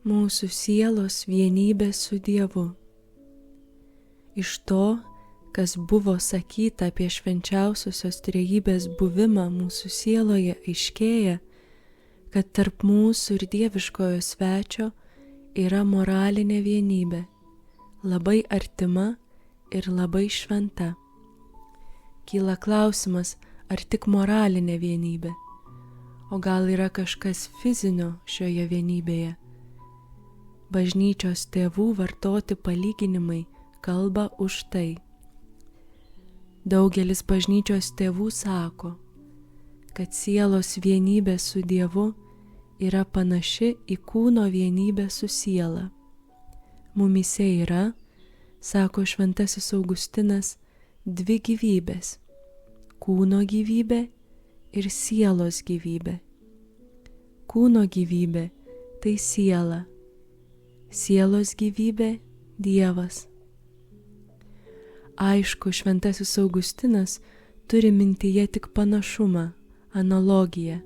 Mūsų sielos vienybė su Dievu. Iš to, kas buvo sakyta apie švenčiausiosios trejybės buvimą mūsų sieloje, aiškėja, kad tarp mūsų ir dieviškojo svečio yra moralinė vienybė, labai artima ir labai šventa. Kyla klausimas, ar tik moralinė vienybė, o gal yra kažkas fizinio šioje vienybėje. Bažnyčios tėvų vartoti palyginimai kalba už tai. Daugelis bažnyčios tėvų sako, kad sielos vienybė su Dievu yra panaši į kūno vienybę su siela. Mumyse yra, sako šventasis Augustinas, dvi gyvybės – kūno gyvybė ir sielos gyvybė. Kūno gyvybė – tai siela, sielos gyvybė – Dievas. Aišku, šventasis Augustinas turi mintyje tik panašumą, analogiją,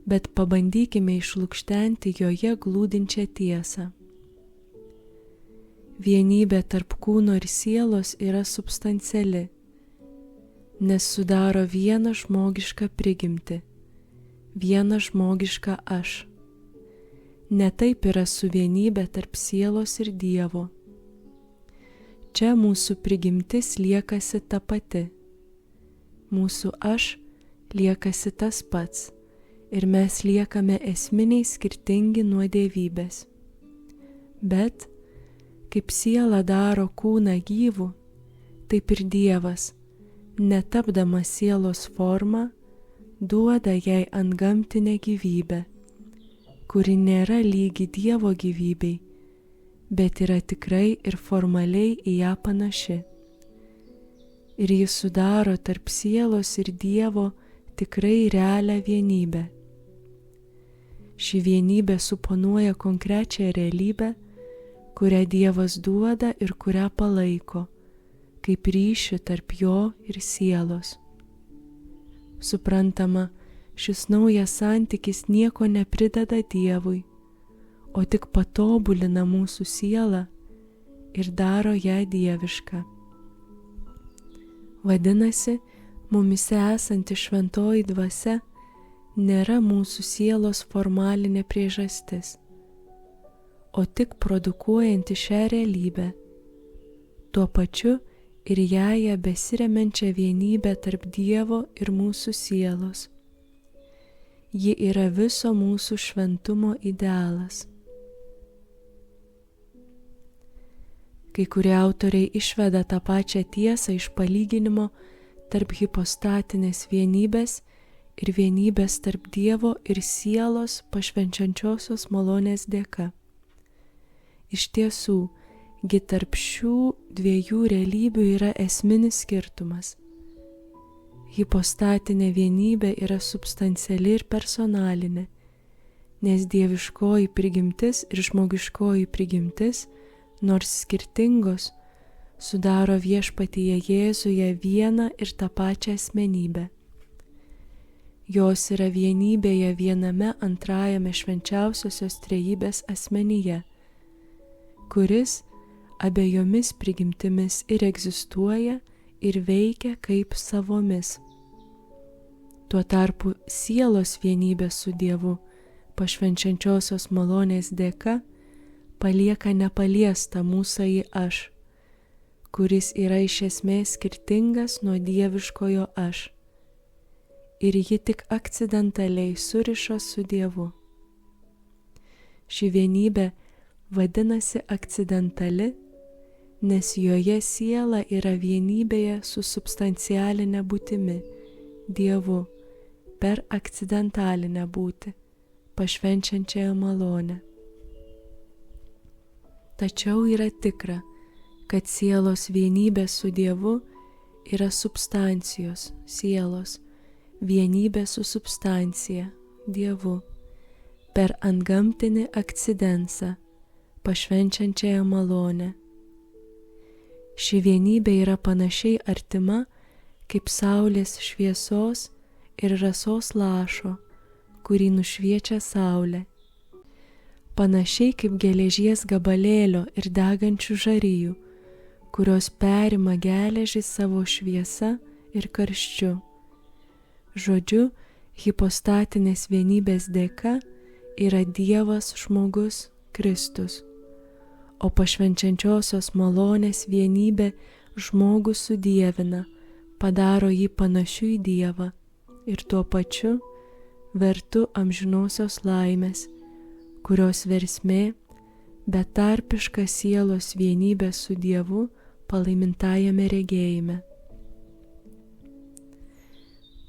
bet pabandykime išlukštenti joje glūdinčią tiesą. Vienybė tarp kūno ir sielos yra substanciali, nes sudaro vieną žmogišką prigimtį, vieną žmogišką aš. Ne taip yra su vienybė tarp sielos ir Dievo. Čia mūsų prigimtis liekasi ta pati, mūsų aš liekasi tas pats ir mes liekame esminiai skirtingi nuo dievybės. Bet, kaip siela daro kūną gyvų, taip ir Dievas, netapdamas sielos formą, duoda jai antgamtinę gyvybę, kuri nėra lygi Dievo gyvybei, bet yra tikrai ir formaliai į ją panaši. Ir jis sudaro tarp sielos ir Dievo tikrai realią vienybę. Ši vienybė suponuoja konkrečią realybę, kurią Dievas duoda ir kurią palaiko, kaip ryšį tarp jo ir sielos. Suprantama, šis naujas santykis nieko neprideda Dievui, o tik patobulina mūsų sielą ir daro ją dievišką. Vadinasi, mumyse esanti šventoji dvasia nėra mūsų sielos formalinė priežastis, o tik produkuojanti šią realybę, tuo pačiu ir ją besiremiančią vienybę tarp Dievo ir mūsų sielos. Ji yra viso mūsų šventumo idealas. Kai kurie autoriai išveda tą pačią tiesą iš palyginimo tarp hipostatinės vienybės ir vienybės tarp Dievo ir sielos pašvenčiančiosios malonės dėka. Iš tiesų, gi tarp šių dviejų realybių yra esminis skirtumas. Hipostatinė vienybė yra substanciali ir personalinė, nes dieviškoji prigimtis ir žmogiškoji prigimtis, nors skirtingos, sudaro viešpatyje Jėzuje vieną ir tą pačią asmenybę. Jos yra vienybėje viename antrajame švenčiausiosios trejybės asmenyje, kuris abiejomis prigimtimis ir egzistuoja ir veikia kaip savomis. Tuo tarpu sielos vienybė su Dievu pašvenčiančiosios malonės dėka palieka nepaliestą mūsųjį aš, kuris yra iš esmės skirtingas nuo dieviškojo aš, ir ji tik akcidentaliai suriša su Dievu. Ši vienybė vadinasi akcidentali, nes joje siela yra vienybėje su substancialinė būtimi, Dievu, per akcidentalinę būtį, pašvenčiančiąją malonę. Tačiau yra tikra, kad sielos vienybė su Dievu yra substancijos, sielos, vienybė su substancija, Dievu, per antgamtinį akcidensą, pašvenčiančiąją malonę. Ši vienybė yra panašiai artima kaip saulės šviesos ir rasos lašo, kurį nušviečia saulė. panašiai kaip geležies gabalėlio ir degančių žarijų, kurios perima geležį savo šviesa ir karščiu. Žodžiu, hipostatinės vienybės dėka yra Dievas žmogus Kristus, o pašvenčiančiosios malonės vienybė žmogų sudievina, padaro jį panašiu į Dievą ir tuo pačiu vertu amžinosios laimės, kurios versmė betarpiška sielos vienybė su Dievu palaimintajame regėjime.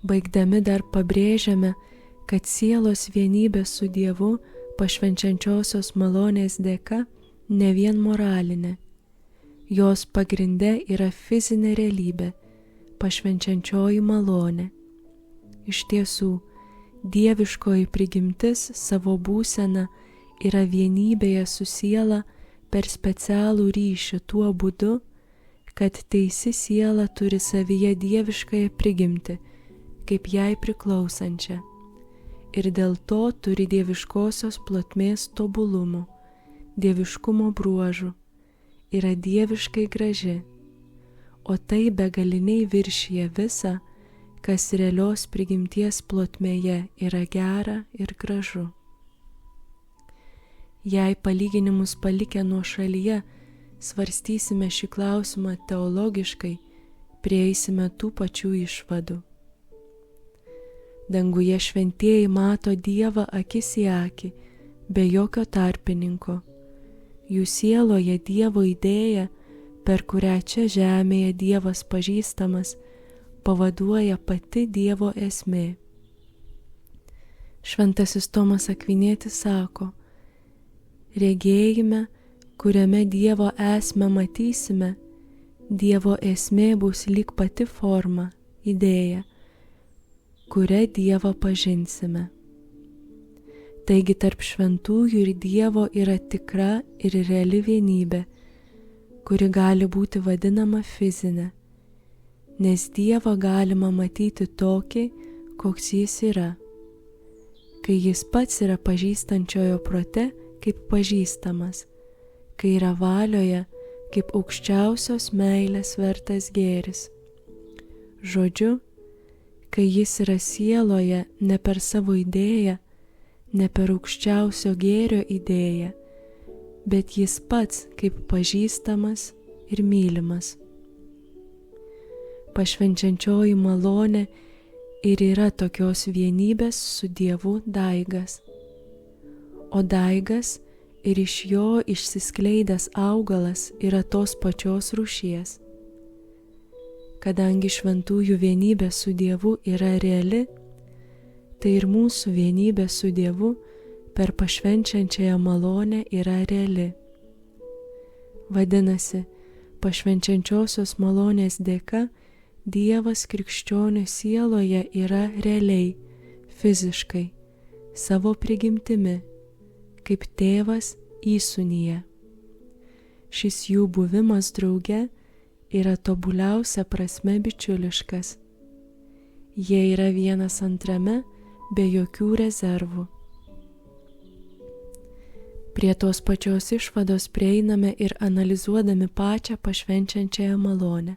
Baigdami dar pabrėžiame, kad sielos vienybė su Dievu pašvenčiančiosios malonės dėka ne vien moralinė, jos pagrinde yra fizinė realybė, pašvenčiančioji malonė. Iš tiesų, dieviškoji prigimtis savo būseną yra vienybėje su siela per specialų ryšį tuo būdu, kad teisi siela turi savyje dieviškąją prigimtį, kaip jai priklausančią, ir dėl to turi dieviškosios plotmės tobulumų, dieviškumo bruožų, yra dieviškai graži, o tai begaliniai viršija visą, kas realios prigimties plotmėje yra gera ir gražu. Jei palyginimus palikę nuošalyje svarstysime šį klausimą teologiškai, prieisime tų pačių išvadų. Danguje šventieji mato Dievą akis į akį, be jokio tarpininko. Jų sieloje Dievo idėja, per kurią čia žemėje Dievas pažįstamas, pavaduoja pati Dievo esmė. Šventasis Tomas Akvinietis sako, regėjime, kuriame Dievo esmę matysime, Dievo esmė bus lyg pati forma, idėja, kuria Dievą pažinsime. Taigi tarp šventųjų ir Dievo yra tikra ir reali vienybė, kuri gali būti vadinama fizinė, nes Dievą galima matyti tokį, koks jis yra, kai jis pats yra pažįstančiojo prote kaip pažįstamas, kai yra valioje kaip aukščiausios meilės vertas gėris. Žodžiu, kai jis yra sieloje ne per savo idėją, ne per aukščiausio gėrio idėją, bet jis pats kaip pažįstamas ir mylimas. Pašvenčiančioji malonė ir yra tokios vienybės su Dievu daigas, o daigas ir iš jo išsiskleidęs augalas yra tos pačios rūšies. Kadangi šventųjų vienybė su Dievu yra reali, tai ir mūsų vienybė su Dievu per pašvenčiančiąją malonę yra reali. Vadinasi, pašvenčiančiosios malonės dėka Dievas krikščionio sieloje yra realiai, fiziškai, savo prigimtimi, kaip tėvas įsūnyje. Šis jų buvimas drauge yra tobuliausia prasme bičiuliškas. Jie yra vienas antrame be jokių rezervų. Prie tos pačios išvados prieiname ir analizuodami pačią pašvenčiančiąją malonę.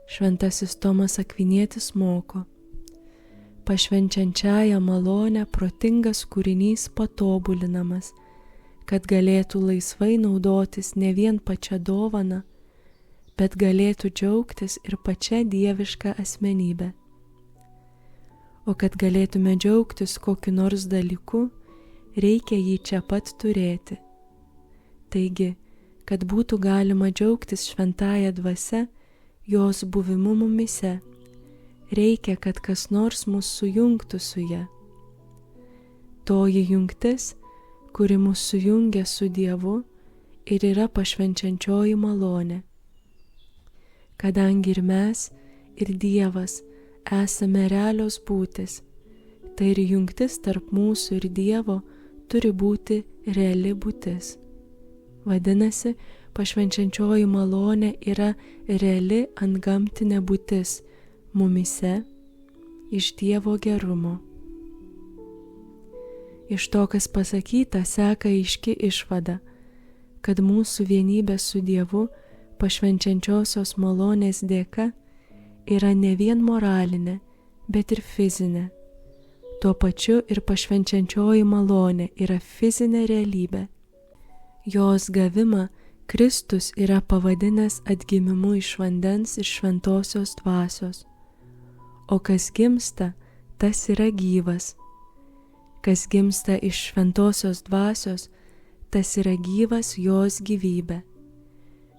Šventasis Tomas Akvinietis moko, pašvenčiančiąją malonę protingas kūrinys patobulinamas, kad galėtų laisvai naudotis ne vien pačia dovana, bet galėtų džiaugtis ir pačia dieviška asmenybė. O kad galėtume džiaugtis kokiu nors dalyku, reikia jį čia pat turėti. Taigi, kad būtų galima džiaugtis šventąja dvasia, jos buvimu mumise, reikia, kad kas nors mus sujungtų su ja. Toji jungtis, kuri mus sujungia su Dievu, ir yra pašvenčiančioji malonė. Kadangi ir mes, ir Dievas esame realios būtis, tai ir jungtis tarp mūsų ir Dievo turi būti reali būtis. Vadinasi, pašvenčiančioji malonė yra reali antgamtinė būtis mumise iš Dievo gerumo. Iš to, kas pasakyta, seka aiški išvada, kad mūsų vienybė su Dievu pašvenčiančiosios malonės dėka yra ne vien moralinė, bet ir fizinė. Tuo pačiu ir pašvenčiančioji malonė yra fizinė realybė. Jos gavimą Kristus yra pavadinęs atgimimu iš vandens ir šventosios dvasios. O kas gimsta, tas yra gyvas. Kas gimsta iš šventosios dvasios, tas yra gyvas jos gyvybė.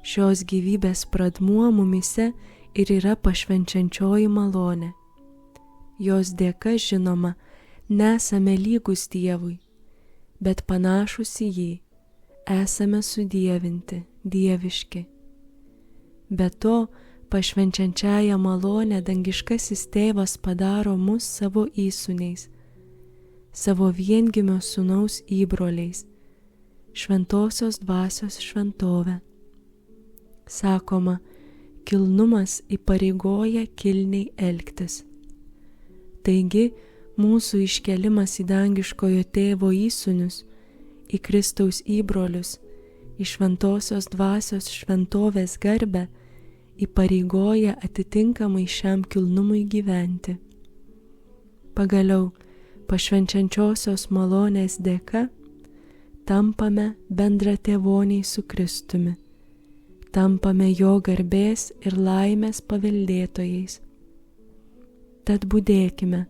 Šios gyvybės pradmuo mumise ir yra pašvenčiančioji malonė. Jos dėka, žinoma, nesame lygus Dievui, bet panašus į jį, esame sudievinti, dieviški. Be to, pašvenčiančiąją malonę dangiškasis tėvas padaro mus savo įsūniais, savo viengimio sūnaus įbroliais, šventosios dvasios šventovę. Sakoma, kilnumas įpareigoja kilniai elgtis. Taigi, mūsų iškelimas į dangiškojo tėvo įsūnius, į Kristaus įbrolius, į šventosios dvasios šventovės garbę, įpareigoja atitinkamai šiam kilnumui gyventi. Pagaliau, pašvenčiančiosios malonės dėka, tampame bendratėvoniai su Kristumi, tampame jo garbės ir laimės paveldėtojais. Tad budėkime,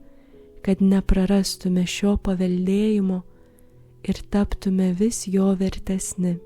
kad neprarastume šio paveldėjimo ir taptume vis jo vertesni.